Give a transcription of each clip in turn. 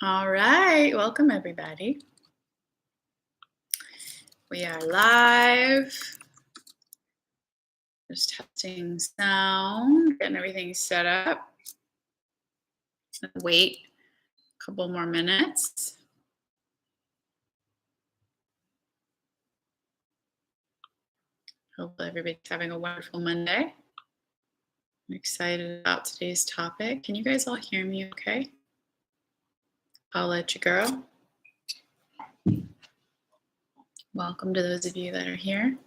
All right, welcome everybody. We are live. Just testing sound, getting everything set up. Wait a couple more minutes. Hope everybody's having a wonderful Monday. I'm excited about today's topic. Can you guys all hear me okay? I'll let you go. Welcome to those of you that are here.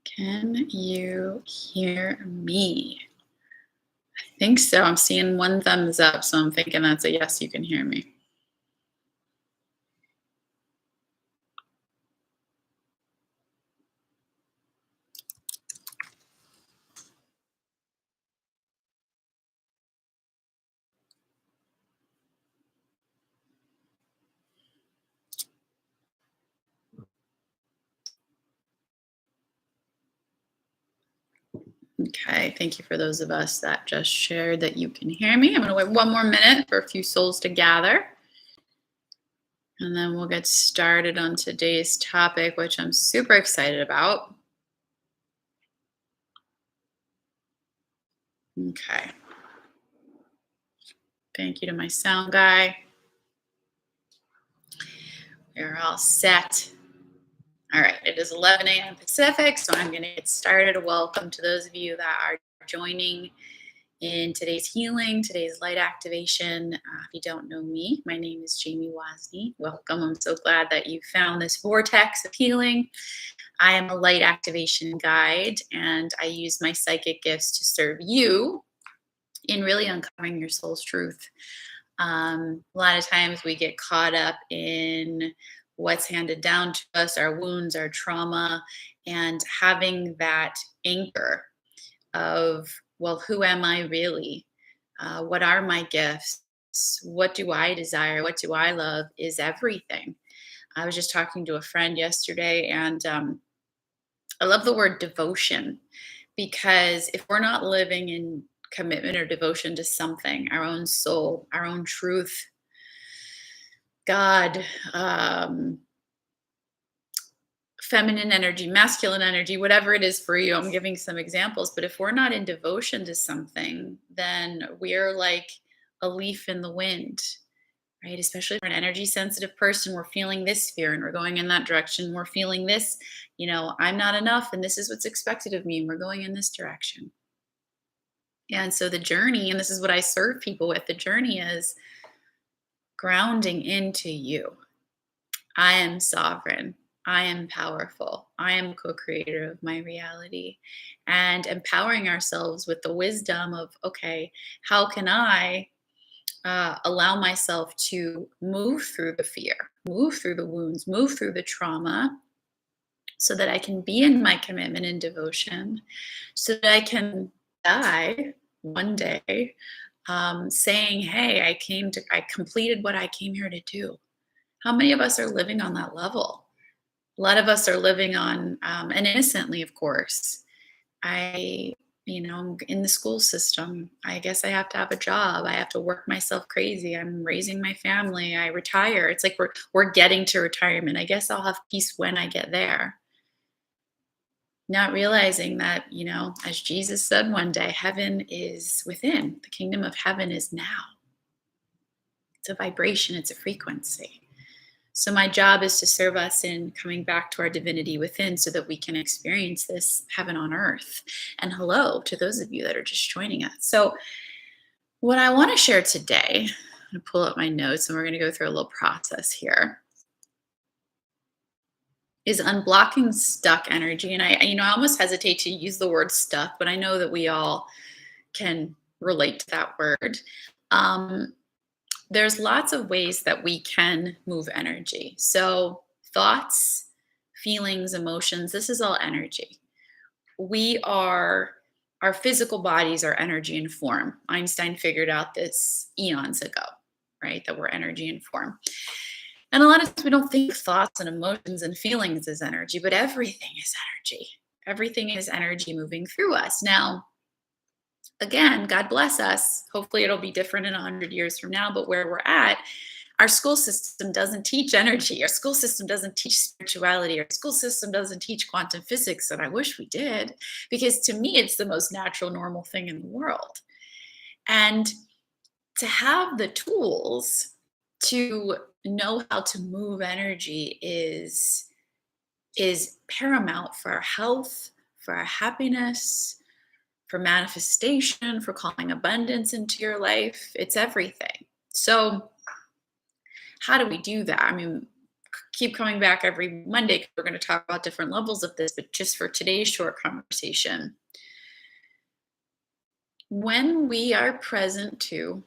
Can you hear me? I think so. I'm seeing one thumbs up, so I'm thinking that's a yes, you can hear me. Okay, thank you for those of us that just shared that you can hear me. I'm going to wait one more minute for a few souls to gather. And then we'll get started on today's topic, which I'm super excited about. Okay. Thank you to my sound guy. We're all set. All right, it is 11 a.m. Pacific, so I'm going to get started. Welcome to those of you that are joining in today's healing, today's light activation. If you don't know me, my name is Jamie Wozni. Welcome. I'm so glad that you found this vortex of healing. I am a light activation guide, and I use my psychic gifts to serve you in really uncovering your soul's truth. A lot of times we get caught up in what's handed down to us, our wounds, our trauma, and having that anchor of, well, who am I really? What are my gifts? What do I desire? What do I love is everything. I was just talking to a friend yesterday, and I love the word devotion, because if we're not living in commitment or devotion to something, our own soul, our own truth, God, feminine energy, masculine energy, whatever it is for you. I'm giving some examples, but if we're not in devotion to something, then we're like a leaf in the wind, right? Especially for an energy sensitive person, we're feeling this fear and we're going in that direction. We're feeling this, I'm not enough and this is what's expected of me. And we're going in this direction. And so the journey, and this is what I serve people with, the journey is grounding into you. I am sovereign. I am powerful. I am co-creator of my reality, and empowering ourselves with the wisdom of, okay, how can I allow myself to move through the fear, move through the wounds, move through the trauma, so that I can be in my commitment and devotion, so that I can die one day saying, hey, I completed what I came here to do. How many of us are living on that level? A lot of us are living on, and innocently, of course. In the school system, I guess I have to have a job. I have to work myself crazy. I'm raising my family. I retire. It's like we're getting to retirement. I guess I'll have peace when I get there. Not realizing that, as Jesus said one day, heaven is within. The kingdom of heaven is now. It's a vibration. It's a frequency. So my job is to serve us in coming back to our divinity within, so that we can experience this heaven on earth. And hello to those of you that are just joining us. So what I want to share today, I'm going to pull up my notes and we're going to go through a little process here, is unblocking stuck energy. And I almost hesitate to use the word stuck, but I know that we all can relate to that word. There's lots of ways that we can move energy. So thoughts, feelings, emotions, this is all energy. Our physical bodies are energy and form. Einstein figured out this eons ago, right? That we're energy and form. And a lot of times we don't think thoughts and emotions and feelings as energy, but everything is energy. Everything is energy moving through us. Now, Again, God bless us. Hopefully, it'll be different in 100 years from now, but where we're at, our school system doesn't teach energy. Our school system doesn't teach spirituality. Our school system doesn't teach quantum physics. And I wish we did, because to me, it's the most natural, normal thing in the world. And to have the tools to know how to move energy is paramount for our health, for our happiness, for manifestation, for calling abundance into your life. It's everything. So, how do we do that? I mean, keep coming back every Monday 'cause we're going to talk about different levels of this, but just for today's short conversation, when we are present to,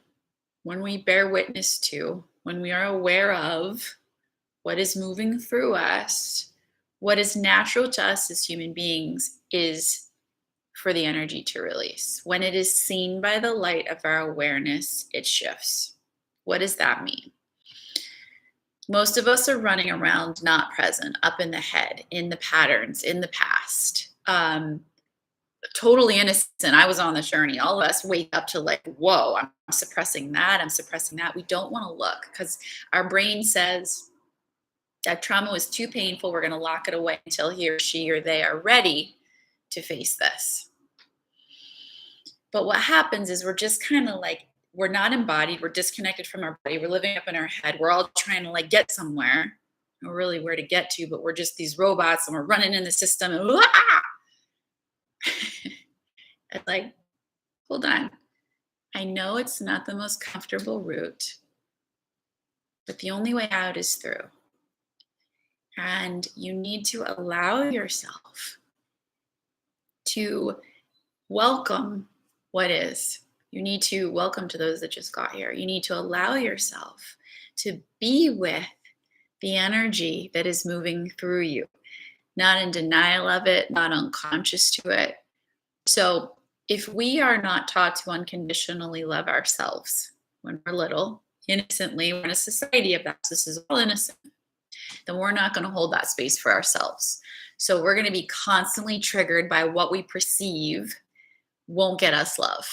when we bear witness to, when we are aware of what is moving through us, what is natural to us as human beings is for the energy to release. When it is seen by the light of our awareness, it shifts. What does that mean? Most of us are running around not present, up in the head, in the patterns, in the past. Totally innocent. I was on the journey. All of us wake up to like, whoa, I'm suppressing that. I'm suppressing that. We don't want to look because our brain says that trauma was too painful. We're going to lock it away until he or she or they are ready to face this. But what happens is we're just kind of like, we're not embodied. We're disconnected from our body. We're living up in our head. We're all trying to like get somewhere. Or really where to get to, but we're just these robots and we're running in the system. And, it's like, hold on. I know it's not the most comfortable route, but the only way out is through. And you need to allow yourself to welcome what is. You need to welcome to those that just got here. You need to allow yourself to be with the energy that is moving through you, not in denial of it, not unconscious to it. So if we are not taught to unconditionally love ourselves when we're little, innocently, we're in a society of that, this is all innocent, then we're not going to hold that space for ourselves. So we're going to be constantly triggered by what we perceive won't get us love.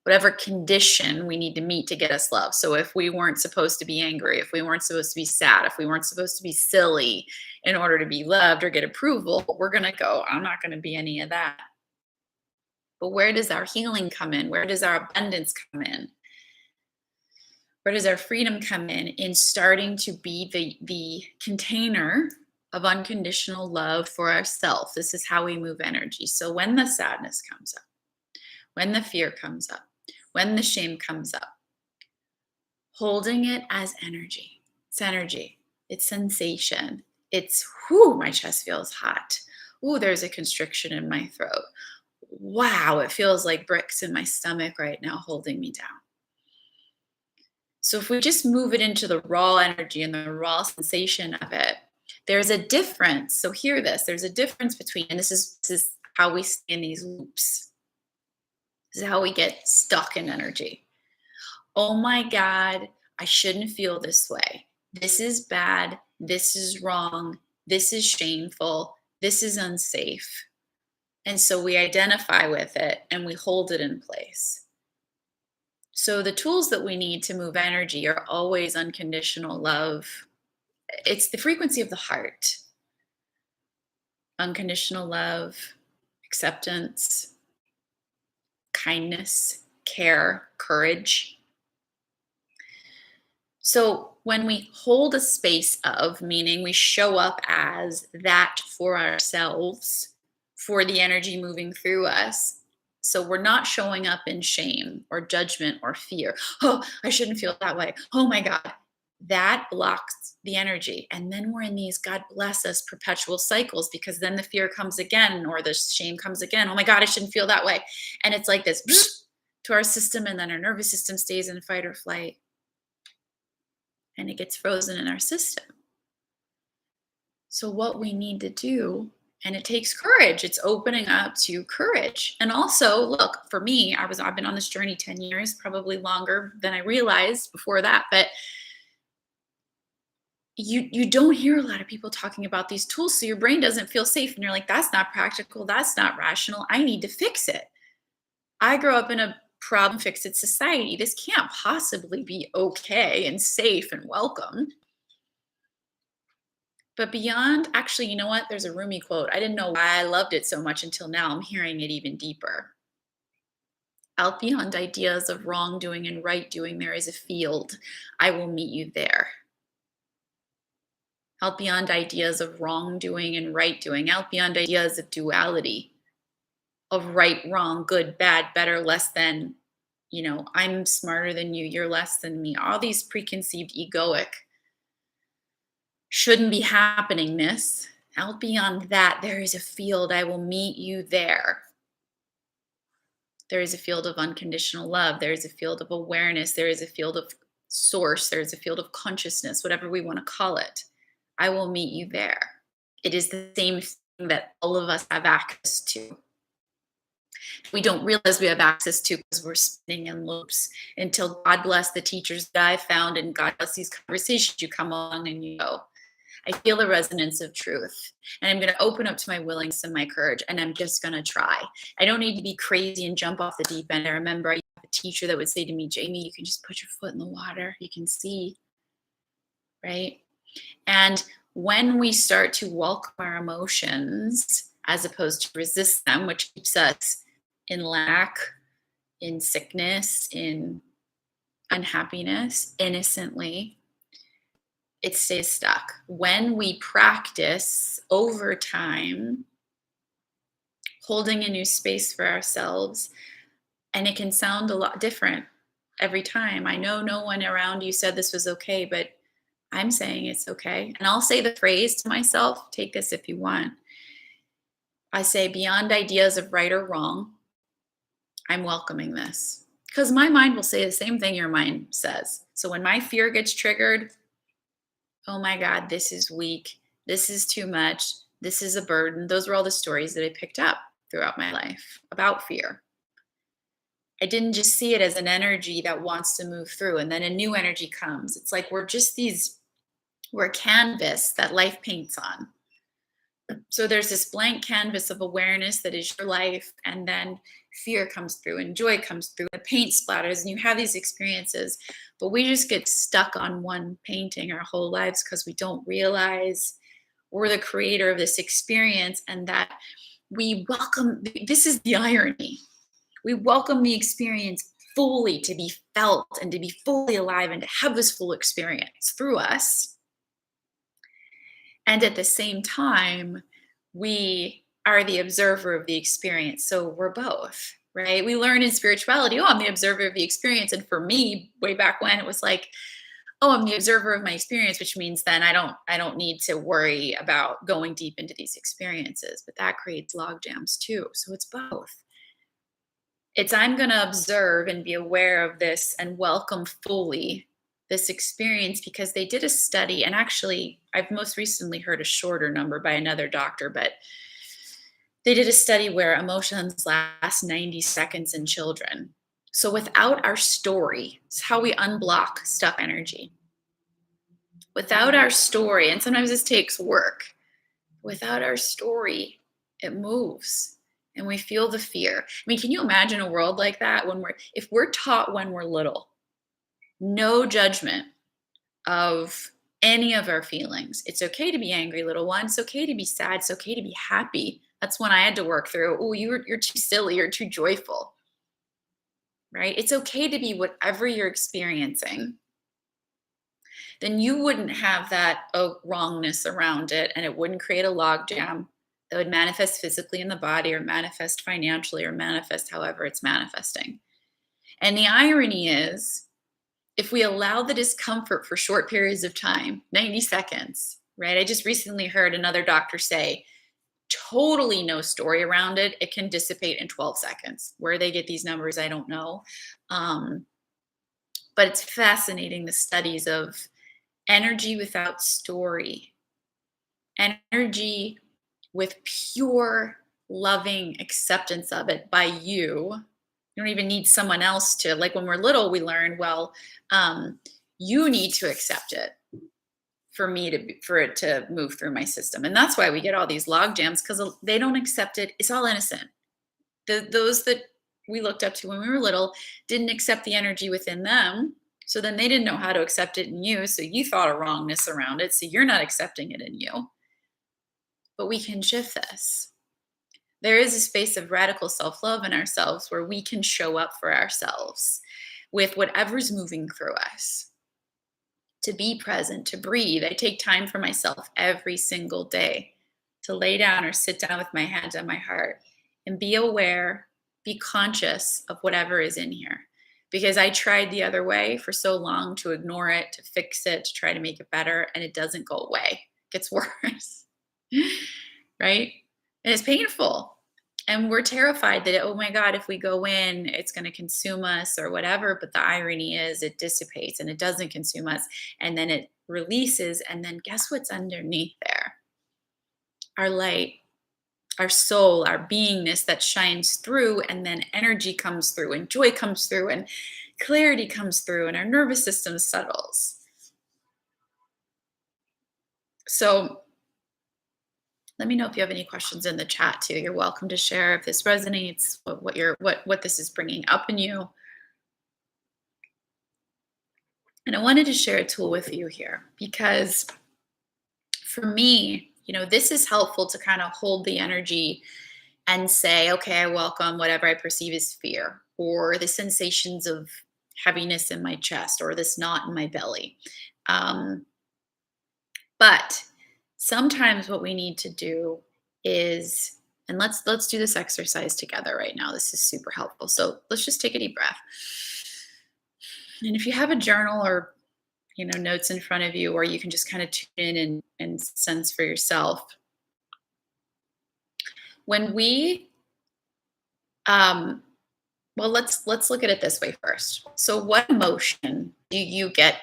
Whatever condition we need to meet to get us love. So if we weren't supposed to be angry, if we weren't supposed to be sad, if we weren't supposed to be silly in order to be loved or get approval, we're going to go, I'm not going to be any of that. But where does our healing come in? Where does our abundance come in? Where does our freedom come in? In starting to be the container of unconditional love for ourselves. This is how we move energy. So when the sadness comes up, when the fear comes up, when the shame comes up, holding it as energy. It's energy. It's sensation. It's, whoo, my chest feels hot. Ooh, there's a constriction in my throat. Wow, it feels like bricks in my stomach right now holding me down. So if we just move it into the raw energy and the raw sensation of it, there's a difference. So hear this, there's a difference between, and this is how we stay in these loops. This is how we get stuck in energy. Oh my God, I shouldn't feel this way. This is bad. This is wrong. This is shameful. This is unsafe. And so we identify with it and we hold it in place. So the tools that we need to move energy are always unconditional love. It's the frequency of the heart. Unconditional love, acceptance, kindness, care, courage. So when we hold a space of, meaning we show up as that for ourselves, for the energy moving through us. So we're not showing up in shame or judgment or fear. Oh, I shouldn't feel that way. Oh my God. That blocks the energy. And then we're in these, God bless us, perpetual cycles, because then the fear comes again or the shame comes again. Oh my God, I shouldn't feel that way. And it's like this to our system, and then our nervous system stays in fight or flight. And it gets frozen in our system. So what we need to do, and it takes courage, it's opening up to courage. And also, look, for me, I've been on this journey 10 years, probably longer than I realized before that, but you don't hear a lot of people talking about these tools, so your brain doesn't feel safe, and you're like, that's not practical, that's not rational, I need to fix it. I grow up in a problem fix it society. This can't possibly be okay and safe and welcome. But beyond, actually, you know what? There's a Rumi quote. I didn't know why I loved it so much until now. I'm hearing it even deeper. Out beyond ideas of wrongdoing and right doing, there is a field. I will meet you there. Out beyond ideas of wrongdoing and right doing, out beyond ideas of duality, of right, wrong, good, bad, better, less than, I'm smarter than you, you're less than me. All these preconceived egoic shouldn't be happeningness. Out beyond that, there is a field. I will meet you there. There is a field of unconditional love. There is a field of awareness. There is a field of source. There is a field of consciousness, whatever we want to call it. I will meet you there. It is the same thing that all of us have access to. We don't realize we have access to because we're spinning in loops until God bless the teachers that I found and God bless these conversations you come along and you go, I feel the resonance of truth and I'm going to open up to my willingness and my courage and I'm just going to try. I don't need to be crazy and jump off the deep end. I remember I had a teacher that would say to me, Jamie, you can just put your foot in the water. You can see, right? And when we start to welcome our emotions as opposed to resist them, which keeps us in lack, in sickness, in unhappiness, innocently, it stays stuck. When we practice over time, holding a new space for ourselves, and it can sound a lot different every time. I know no one around you said this was okay, but I'm saying it's okay. And I'll say the phrase to myself, take this if you want. I say, beyond ideas of right or wrong, I'm welcoming this. Because my mind will say the same thing your mind says. So when my fear gets triggered, oh my God, this is weak. This is too much. This is a burden. Those were all the stories that I picked up throughout my life about fear. I didn't just see it as an energy that wants to move through and then a new energy comes. It's like we're a canvas that life paints on. So there's this blank canvas of awareness that is your life, and then fear comes through and joy comes through, the paint splatters, and you have these experiences. But we just get stuck on one painting our whole lives because we don't realize we're the creator of this experience and that we welcome, this is the irony. We welcome the experience fully to be felt and to be fully alive and to have this full experience through us. And at the same time, we are the observer of the experience. So we're both, right? We learn in spirituality, oh, I'm the observer of the experience. And for me, way back when, it was like, oh, I'm the observer of my experience, which means then I don't need to worry about going deep into these experiences. But that creates log jams too. So it's both. It's I'm going to observe and be aware of this and welcome fully this experience, because they did a study, and actually I've most recently heard a shorter number by another doctor, but they did a study where emotions last 90 seconds in children. So without our story, it's how we unblock stuck energy. Without our story, and sometimes this takes work, without our story, it moves and we feel the fear. I mean, can you imagine a world like that if we're taught when we're little, no judgment of any of our feelings. It's okay to be angry, little one. It's okay to be sad. It's okay to be happy. That's when I had to work through, oh, you're too silly. You're too joyful, right? It's okay to be whatever you're experiencing. Then you wouldn't have that wrongness around it, and it wouldn't create a logjam that would manifest physically in the body or manifest financially or manifest however it's manifesting. And the irony is, if we allow the discomfort for short periods of time, 90 seconds, right? I just recently heard another doctor say, totally no story around it. It can dissipate in 12 seconds. Where they get these numbers, I don't know. But it's fascinating, the studies of energy without story, energy with pure loving acceptance of it by you. You don't even need someone else to, like when we're little, we learn, well, you need to accept it for it to move through my system. And that's why we get all these log jams, because they don't accept it. It's all innocent. Those that we looked up to when we were little didn't accept the energy within them. So then they didn't know how to accept it in you. So you thought a wrongness around it. So you're not accepting it in you. But we can shift this. There is a space of radical self love in ourselves where we can show up for ourselves with whatever's moving through us, to be present, to breathe. I take time for myself every single day to lay down or sit down with my hand on my heart and be aware, be conscious of whatever is in here. Because I tried the other way for so long, to ignore it, to fix it, to try to make it better, and it doesn't go away. It gets worse. Right? And it's painful. And we're terrified that, oh my God, if we go in, it's going to consume us or whatever. But the irony is it dissipates and it doesn't consume us. And then it releases. And then guess what's underneath there? Our light, our soul, our beingness that shines through. And then energy comes through and joy comes through and clarity comes through and our nervous system settles. So let me know if you have any questions in the chat too. You're welcome to share if this resonates, what this is bringing up in you. And I wanted to share a tool with you here because for me, this is helpful to kind of hold the energy and say, okay, I welcome whatever I perceive as fear or the sensations of heaviness in my chest or this knot in my belly. But sometimes what we need to do is, and let's do this exercise together right now. This is super helpful. So let's just take a deep breath. And if you have a journal or notes in front of you, or you can just kind of tune in and sense for yourself. When we well, let's look at it this way first. So what emotion do you get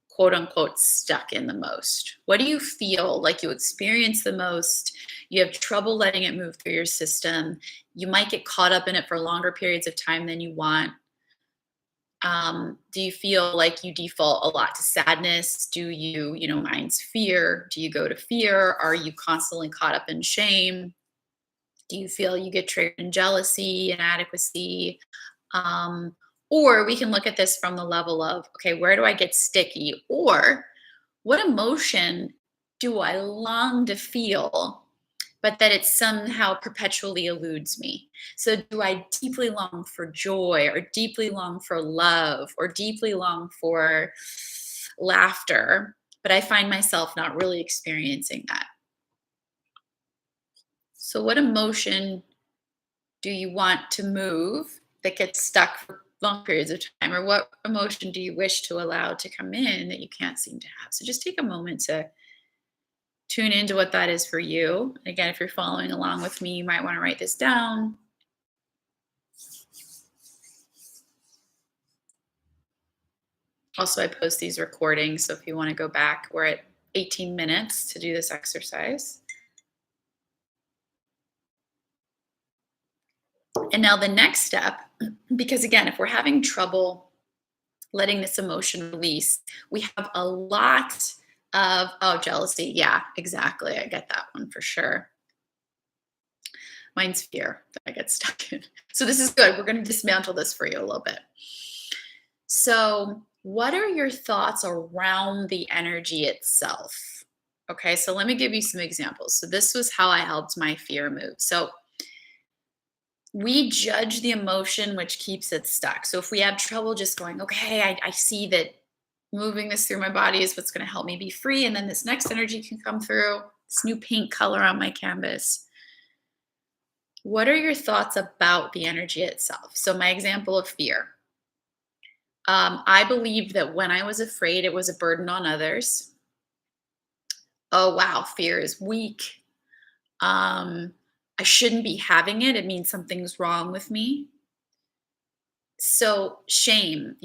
quote unquote stuck in the most? What do you feel like you experience the most? You have trouble letting it move through your system. You might get caught up in it for longer periods of time than you want. Do you feel like you default a lot to sadness? Do you, mine's fear? Do you go to fear? Are you constantly caught up in shame? Do you feel you get triggered in jealousy, inadequacy? Or we can look at this from the level of, okay, where do I get sticky? Or what emotion do I long to feel, but that it somehow perpetually eludes me? So do I deeply long for joy or deeply long for love or deeply long for laughter, but I find myself not really experiencing that? So what emotion do you want to move that gets stuck for long periods of time? Or what emotion do you wish to allow to come in that you can't seem to have? So just take a moment to tune into what that is for you. Again, if you're following along with me, you might want to write this down. Also, I post these recordings, so if you want to go back, we're at 18 minutes to do this exercise. And now the next step, because again, if we're having trouble letting this emotion release, we have a lot of, jealousy. Yeah, exactly. I get that one for sure. Mine's fear that I get stuck in. So this is good. We're going to dismantle this for you a little bit. So what are your thoughts around the energy itself? Okay, so let me give you some examples. So this was how I helped my fear move. So we judge the emotion, which keeps it stuck. So if we have trouble just going, okay, I see that moving this through my body is what's going to help me be free. And then this next energy can come through, this new paint color on my canvas. What are your thoughts about the energy itself? So my example of fear. I believed that when I was afraid, it was a burden on others. Oh, wow, fear is weak. I shouldn't be having it. It means something's wrong with me. So shame,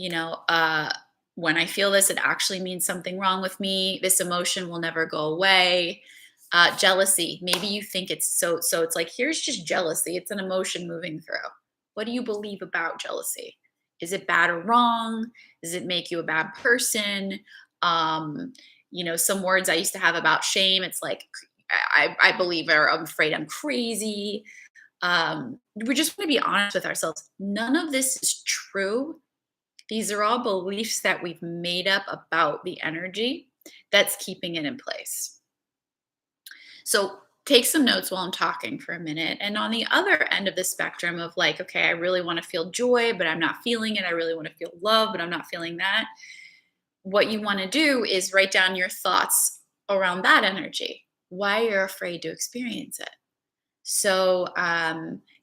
when I feel this, it actually means something wrong with me. This emotion will never go away. Jealousy, maybe you think it's so it's like, here's just jealousy. It's an emotion moving through. What do you believe about jealousy? Is it bad or wrong? Does it make you a bad person? Some words I used to have about shame, it's like, I believe, or I'm afraid I'm crazy. We just want to be honest with ourselves. None of this is true. These are all beliefs that we've made up about the energy that's keeping it in place. So take some notes while I'm talking for a minute. And on the other end of the spectrum of like, okay, I really want to feel joy, but I'm not feeling it. I really want to feel love, but I'm not feeling that. What you want to do is write down your thoughts around that energy, why you're afraid to experience it. So,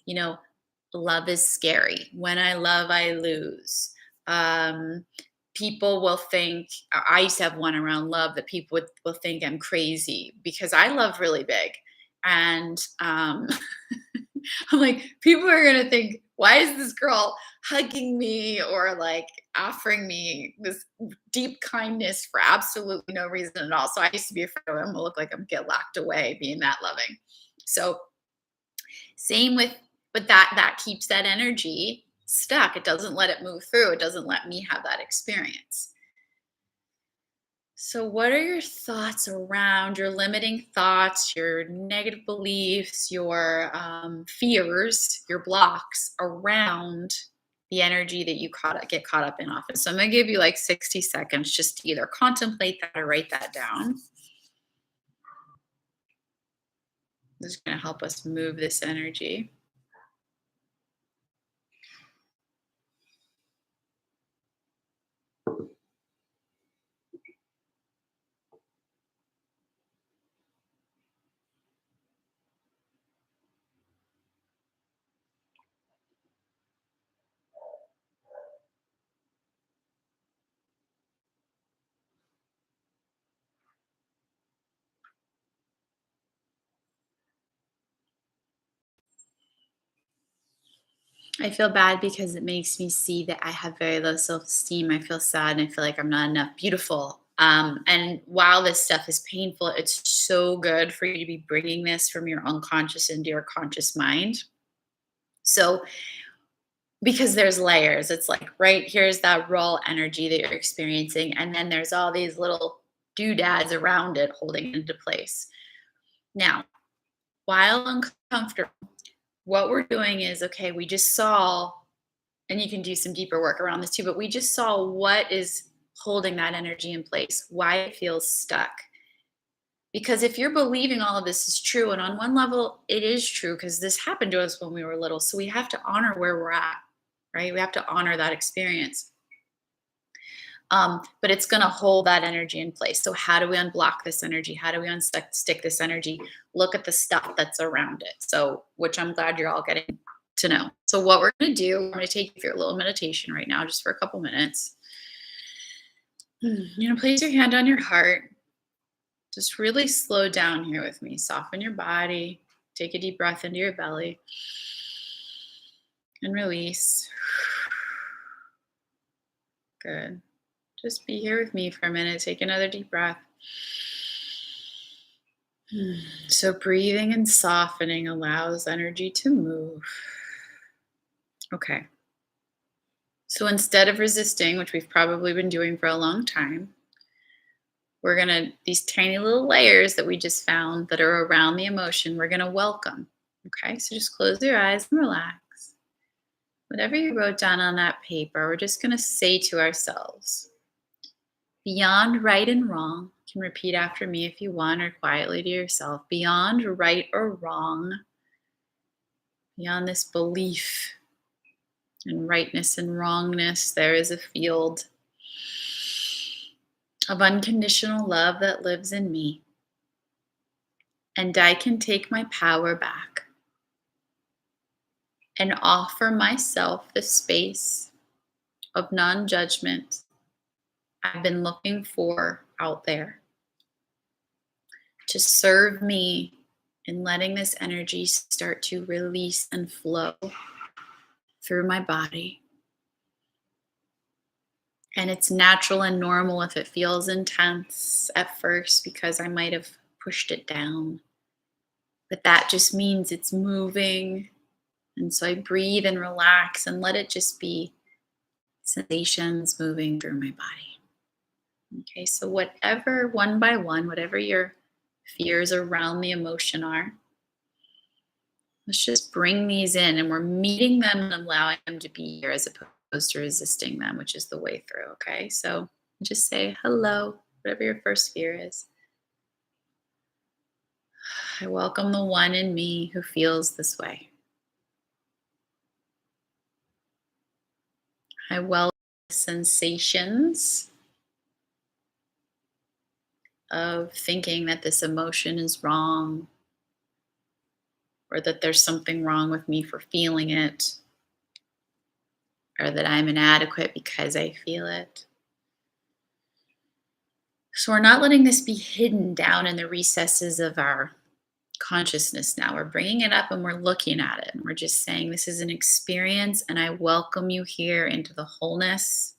you know, love is scary. When I love, I lose. Um, People will think, I used to have one around love that people will think I'm crazy because I love really big. And I'm like, people are going to think, why is this girl hugging me or like offering me this deep kindness for absolutely no reason at all? So I used to be afraid I'm going to look like I'm get locked away being that loving. So same with, but that keeps that energy stuck. It doesn't let it move through. It doesn't let me have that experience. So, what are your thoughts around your limiting thoughts, your negative beliefs, your fears, your blocks around the energy that you get caught up in often? So, I'm going to give you like 60 seconds just to either contemplate that or write that down. This is going to help us move this energy. I feel bad because it makes me see that I have very low self-esteem. I feel sad and I feel like I'm not enough beautiful. And while this stuff is painful, it's so good for you to be bringing this from your unconscious into your conscious mind. So, because there's layers, it's like, right, here's that raw energy that you're experiencing. And then there's all these little doodads around it holding it into place. Now, while uncomfortable, what we're doing is okay, we just saw, and you can do some deeper work around this too, but we just saw what is holding that energy in place, why it feels stuck. Because if you're believing all of this is true, and on one level, it is true because this happened to us when we were little. So we have to honor where we're at, right? We have to honor that experience. But it's going to hold that energy in place. So, how do we unblock this energy? How do we unstick this energy? Look at the stuff that's around it. So, which I'm glad you're all getting to know. So, what we're going to do, I'm going to take you through a little meditation right now, just for a couple minutes. You're going to place your hand on your heart. Just really slow down here with me. Soften your body. Take a deep breath into your belly and release. Good. Just be here with me for a minute. Take another deep breath. So, breathing and softening allows energy to move. Okay. So, instead of resisting, which we've probably been doing for a long time, we're going to, these tiny little layers that we just found that are around the emotion, we're going to welcome. Okay. So, just close your eyes and relax. Whatever you wrote down on that paper, we're just going to say to ourselves, beyond right and wrong. You can repeat after me if you want or quietly to yourself. Beyond right or wrong, beyond this belief in rightness and wrongness, there is a field of unconditional love that lives in me. And I can take my power back and offer myself the space of non judgment I've been looking for out there to serve me in letting this energy start to release and flow through my body. And it's natural and normal if it feels intense at first because I might have pushed it down. But that just means it's moving. And so I breathe and relax and let it just be sensations moving through my body. Okay, so whatever, one by one, whatever your fears around the emotion are, Let's just bring these in, and we're meeting them and allowing them to be here as opposed to resisting them, which is the way through. Okay. So just say hello, whatever your first fear is. I welcome the one in me who feels this way. I welcome the sensations of thinking that this emotion is wrong or that there's something wrong with me for feeling it or that I'm inadequate because I feel it. So we're not letting this be hidden down in the recesses of our consciousness now. We're bringing it up and we're looking at it. And we're just saying, this is an experience and I welcome you here into the wholeness.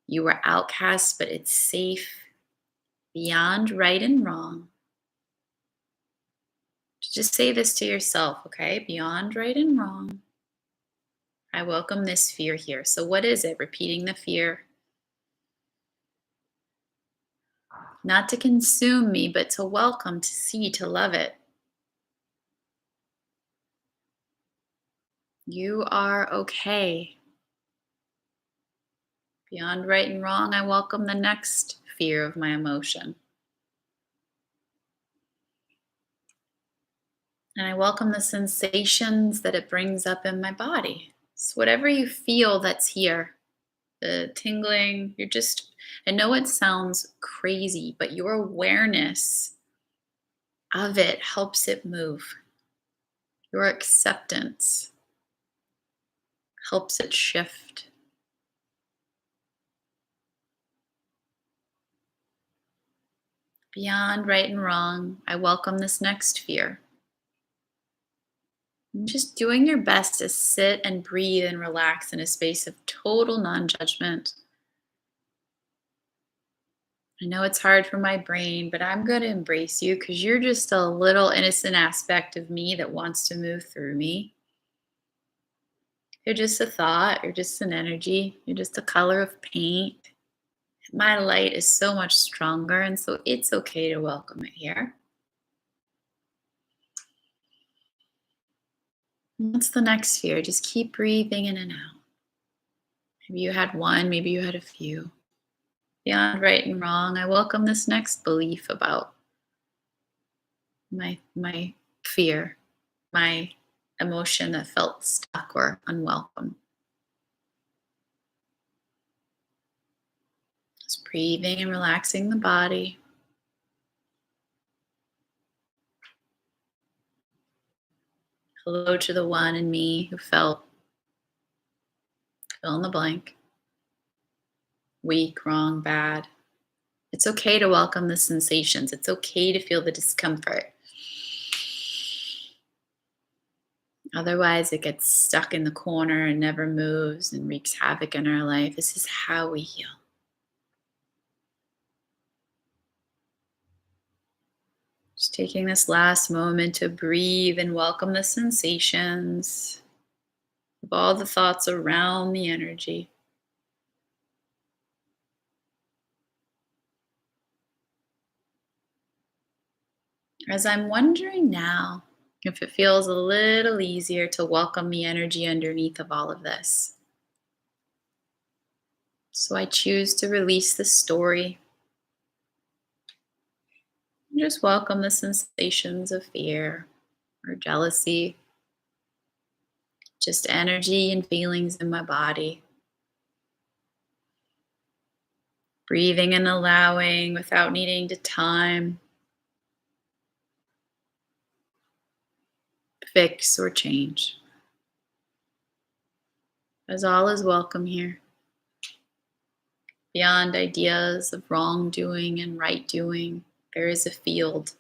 You were outcast, but it's safe beyond right and wrong. Just say this to yourself, okay? Beyond right and wrong. I welcome this fear here. So, what is it? Repeating the fear. Not to consume me, but to welcome, to see, to love it. You are okay. Beyond right and wrong, I welcome the next fear of my emotion. And I welcome the sensations that it brings up in my body. So, whatever you feel that's here, the tingling, I know it sounds crazy, but your awareness of it helps it move. Your acceptance helps it shift. Beyond right and wrong, I welcome this next fear. Just doing your best to sit and breathe and relax in a space of total non judgment. I know it's hard for my brain, but I'm going to embrace you because you're just a little innocent aspect of me that wants to move through me. You're just a thought, you're just an energy, you're just a color of paint. My light is so much stronger, and so it's okay to welcome it here. What's the next fear? Just keep breathing in and out. Maybe you had one, maybe you had a few. Beyond right and wrong, I welcome this next belief about my fear, my emotion that felt stuck or unwelcome. Just breathing and relaxing the body. Hello to the one in me who felt fill in the blank. Weak, wrong, bad. It's okay to welcome the sensations. It's okay to feel the discomfort. Otherwise, it gets stuck in the corner and never moves and wreaks havoc in our life. This is how we heal. Just taking this last moment to breathe and welcome the sensations of all the thoughts around the energy. As I'm wondering now if it feels a little easier to welcome the energy underneath of all of this. So I choose to release the story. And just welcome the sensations of fear or jealousy. Just energy and feelings in my body. Breathing and allowing without needing to time, fix, or change. As all is welcome here. Beyond ideas of wrongdoing and right doing, there is a field.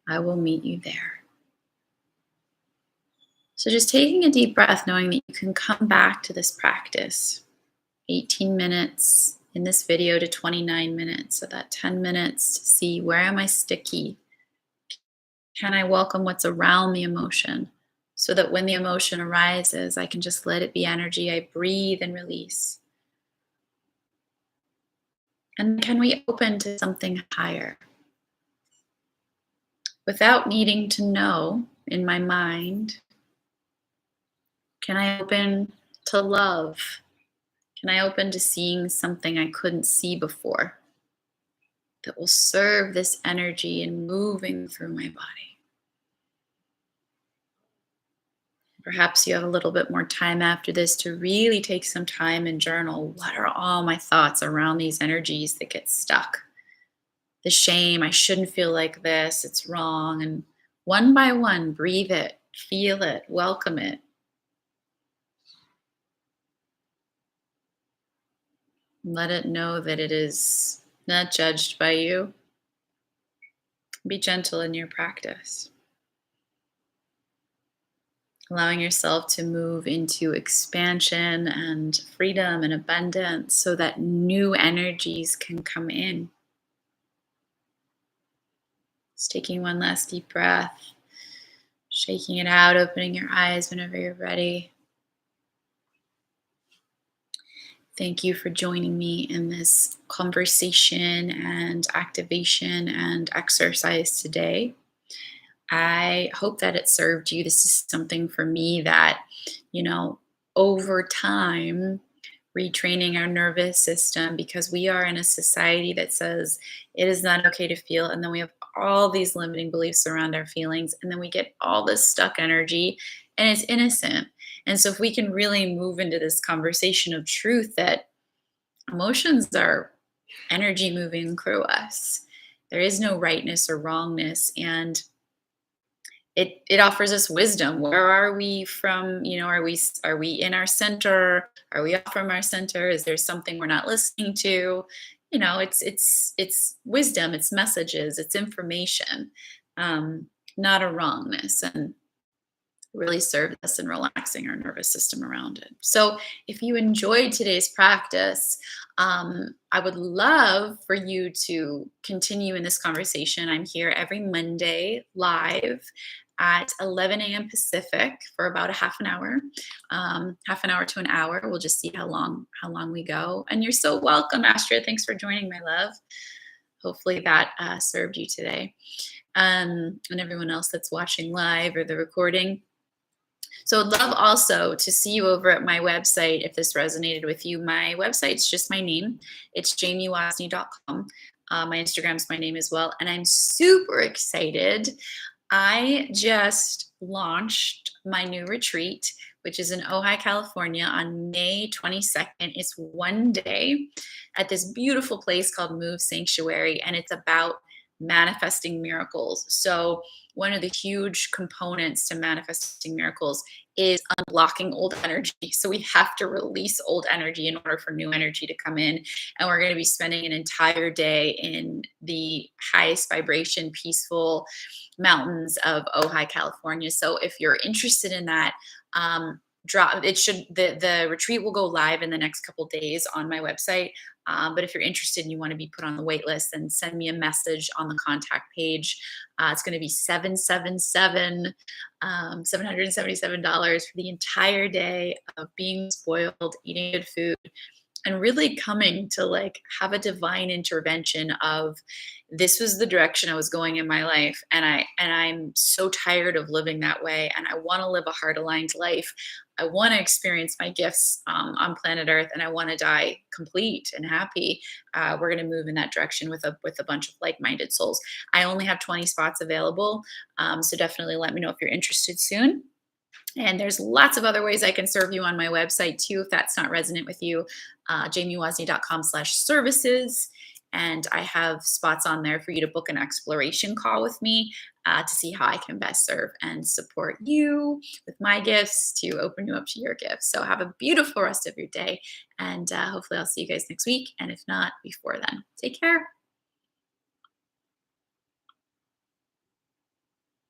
I will meet you there. So just taking a deep breath, knowing that you can come back to this practice. 18 minutes in this video to 29 minutes. So that 10 minutes to see, where am I sticky? Can I welcome what's around the emotion so that when the emotion arises, I can just let it be energy. I breathe and release. And can we open to something higher? Without needing to know in my mind? Can I open to love? Can I open to seeing something I couldn't see before that will serve this energy and moving through my body? Perhaps you have a little bit more time after this to really take some time and journal. What are all my thoughts around these energies that get stuck? The shame, I shouldn't feel like this, it's wrong. And one by one, breathe it, feel it, welcome it. Let it know that it is not judged by you. Be gentle in your practice. Allowing yourself to move into expansion and freedom and abundance so that new energies can come in. Just taking one last deep breath, shaking it out, opening your eyes whenever you're ready. Thank you for joining me in this conversation and activation and exercise today. I hope that it served you. This is something for me that, you know, over time, retraining our nervous system because we are in a society that says it is not okay to feel. And then we have all these limiting beliefs around our feelings. And then we get all this stuck energy and it's innocent. And so, if we can really move into this conversation of truth that emotions are energy moving through us, there is no rightness or wrongness. And it offers us wisdom. Where are we from? Are we in our center? Are we off from our center? Is there something we're not listening to? It's wisdom, it's messages, it's information, um, not a wrongness. And really served us in relaxing our nervous system around it. So, if you enjoyed today's practice, I would love for you to continue in this conversation. I'm here every Monday live at 11 a.m. Pacific for about a half an hour to an hour. We'll just see how long we go. And you're so welcome, Astrid. Thanks for joining, my love. Hopefully that served you today, and everyone else that's watching live or the recording. So I'd love also to see you over at my website if this resonated with you. My website's just my name. It's jamiewosny.com. My Instagram's my name as well. And I'm super excited. I just launched my new retreat, which is in Ojai, California on May 22nd. It's one day at this beautiful place called Move Sanctuary, and it's about manifesting miracles. So one of the huge components to manifesting miracles is unblocking old energy. So we have to release old energy in order for new energy to come in. And we're going to be spending an entire day in the highest vibration, peaceful mountains of Ojai, California. So if you're interested in that, the retreat will go live in the next couple days on my website. But if you're interested and you want to be put on the wait list, then send me a message on the contact page. It's going to be $777 for the entire day of being spoiled, eating good food, and really coming to like have a divine intervention of this was the direction I was going in my life, and I'm so tired of living that way, and I want to live a heart aligned life. I want to experience my gifts on planet Earth, and I want to die complete and happy. We're going to move in that direction with a bunch of like minded souls. I only have 20 spots available, so definitely let me know if you're interested soon. And there's lots of other ways I can serve you on my website too, if that's not resonant with you. jamiewosny.com/services. And I have spots on there for you to book an exploration call with me to see how I can best serve and support you with my gifts to open you up to your gifts. So have a beautiful rest of your day. And hopefully I'll see you guys next week. And if not, before then, take care.